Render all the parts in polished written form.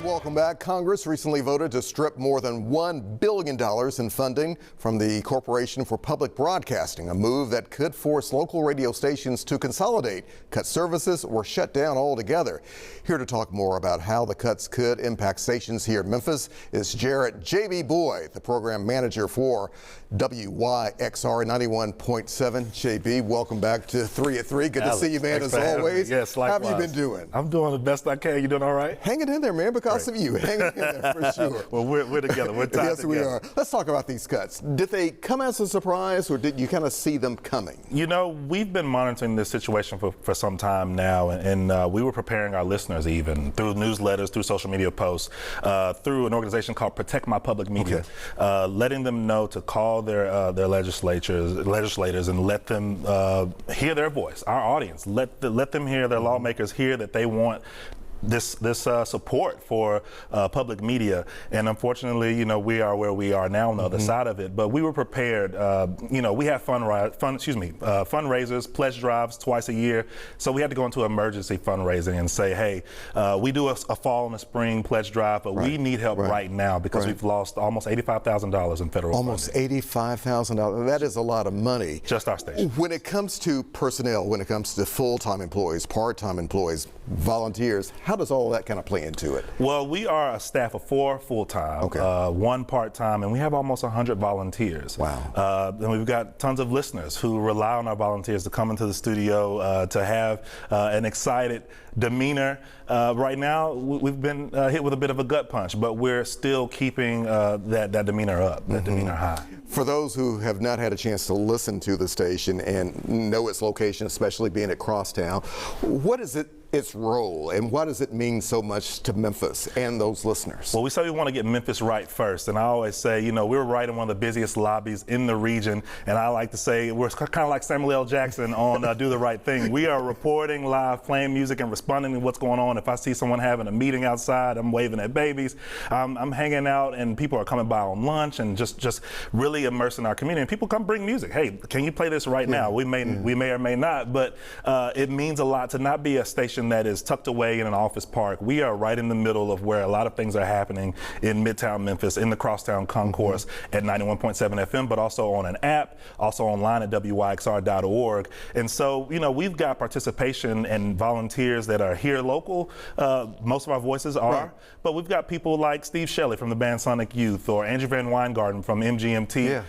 welcome back. Congress recently voted to strip more than $1 billion in funding from the Corporation for Public Broadcasting, a move that could force local radio stations to consolidate, cut services, or shut down altogether. Here to talk more about how the cuts could impact stations here in Memphis is Jarrett J.B. Boyd, the program manager for WYXR 91.7. J.B., welcome back to 3 at 3. Good to see you, man, as always. Yes, likewise. How have you been doing? I'm doing the best I can. You doing all right? Hanging in there, man, because of you. Hanging in there, for sure. Well, we're together. We're tied yes, together. we are. Let's talk about these cuts. Did they come as a surprise, or did you kind of see them coming? You know, we've been monitoring this situation for some time now, and we were preparing our listeners even through newsletters, through social media posts, through an organization called Protect My Public Media, letting them know to call their legislators and let them hear their voice, our audience. Let them hear, their lawmakers hear that they want this support for public media. And unfortunately, you know, we are where we are now on the other side of it. But we were prepared. You know, we have fundraisers, pledge drives twice a year. So we had to go into emergency fundraising and say, hey, we do a fall and a spring pledge drive, but we need help right now because we've lost almost $85,000 in federal almost funding. $85,000. That is a lot of money. Just our station. When it comes to personnel, when it comes to full-time employees, part-time employees, volunteers, how does all of that kind of play into it? Well, we are a staff of 4 full-time, 1 part-time, and we have almost 100 volunteers. Wow. And we've got tons of listeners who rely on our volunteers to come into the studio, to have an excited demeanor. Right now, we've been hit with a bit of a gut punch, but we're still keeping that demeanor up, that demeanor high. For those who have not had a chance to listen to the station and know its location, especially being at Crosstown, what is its role, and why does it mean so much to Memphis and those listeners? Well, we say we want to get Memphis right first, and I always say, you know, we're right in one of the busiest lobbies in the region, and I like to say we're kind of like Samuel L. Jackson on Do the Right Thing. We are reporting live, playing music, and responding to what's going on. If I see someone having a meeting outside, I'm waving at babies. I'm hanging out, and people are coming by on lunch, and just really immersing our community. And people come bring music. Hey, can you play this right now? We may or may not, but it means a lot to not be a station that is tucked away in an office park. We are right in the middle of where a lot of things are happening in Midtown Memphis, in the Crosstown Concourse at 91.7 FM, but also on an app, also online at WYXR.org. And so, you know, we've got participation and volunteers that are here local. Most of our voices are, but we've got people like Steve Shelley from the band Sonic Youth, or Andrew Van Weingarten from MGMT.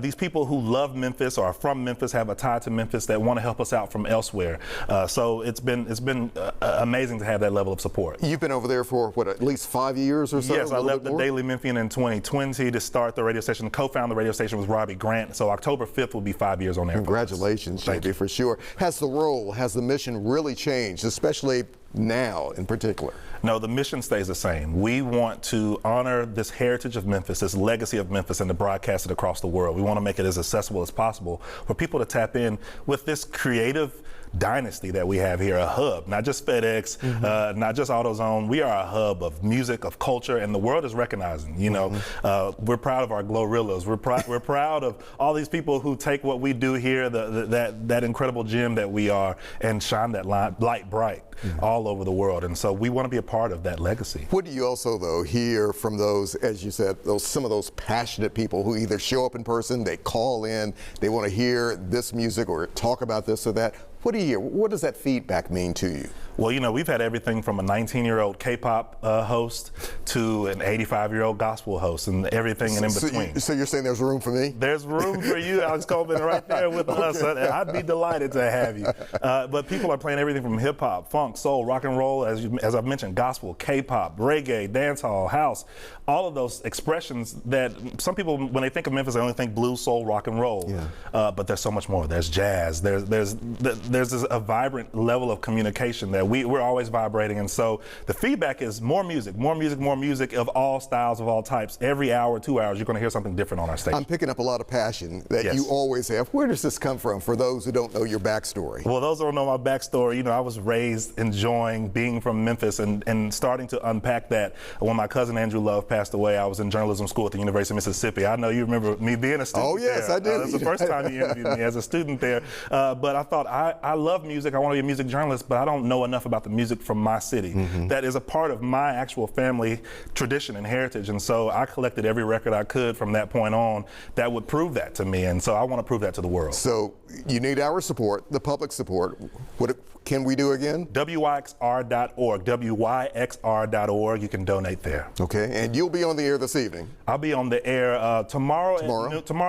These people who love Memphis or are from Memphis, have a tie to Memphis, that want to help us out from elsewhere. So it's been amazing to have that level of support. You've been over there for, what, at least 5 years or so? Yes, I left the Daily Memphian in 2020 to start the radio station. Co-found the radio station with Robbie Grant, so October 5th will be 5 years on air. Congratulations, JB, for sure. Has the mission really changed, especially now in particular? No, the mission stays the same. We want to honor this heritage of Memphis, this legacy of Memphis, and to broadcast it across the world. We want to make it as accessible as possible for people to tap in with this creative dynasty that we have here, a hub, not just FedEx, not just AutoZone. We are a hub of music, of culture, and the world is recognizing. You know, we're proud of our Glorrillas. We're proud of all these people who take what we do here, that incredible gem that we are, and shine that light bright all over the world. And so we want to be a part of that legacy. What do you also, though, hear from those, as you said, some of those passionate people who either show up in person, they call in, they want to hear this music or talk about this or that? What do you hear? What does that feedback mean to you? Well, you know, we've had everything from a 19-year-old K-pop host to an 85-year-old gospel host, and everything in between. So you're saying there's room for me? There's room for you, Alex Coleman, right there with us. I'd be delighted to have you. But people are playing everything from hip-hop, funk, soul, rock and roll, as I've mentioned, gospel, K-pop, reggae, dancehall, house, all of those expressions that some people, when they think of Memphis, they only think blues, soul, rock and roll. But there's so much more. There's jazz. There's a vibrant level of communication that we're always vibrating, and so the feedback is more music of all styles, of all types. Every hour, 2 hours, you're going to hear something different on our station. I'm picking up a lot of passion that you always have. Where does this come from for those who don't know your backstory? Well, those who don't know my backstory, you know, I was raised enjoying being from Memphis and starting to unpack that. When my cousin Andrew Love passed away, I was in journalism school at the University of Mississippi. I know you remember me being a student. Oh, yes, there. I do. That's the first time you interviewed me as a student there. But I thought, I love music. I want to be a music journalist, but I don't know enough enough about the music from my city that is a part of my actual family tradition and heritage. And so I collected every record I could from that point on that would prove that to me. And so I want to prove that to the world. So you need our support, the public support. What can we do again? WYXR.org, WYXR.org. You can donate there. Okay, and you'll be on the air this evening. I'll be on the air tomorrow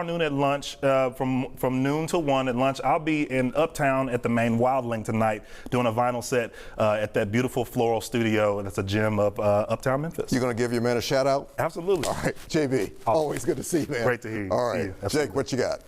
noon at lunch, from noon to 1 at lunch. I'll be in Uptown at the main Wildling tonight doing a vinyl set at that beautiful floral studio. That's a gem of Uptown Memphis. You're going to give your man a shout out? Absolutely. All right, JB, always good to see you, man. Great to hear you. All right, See you. Jake, what you got?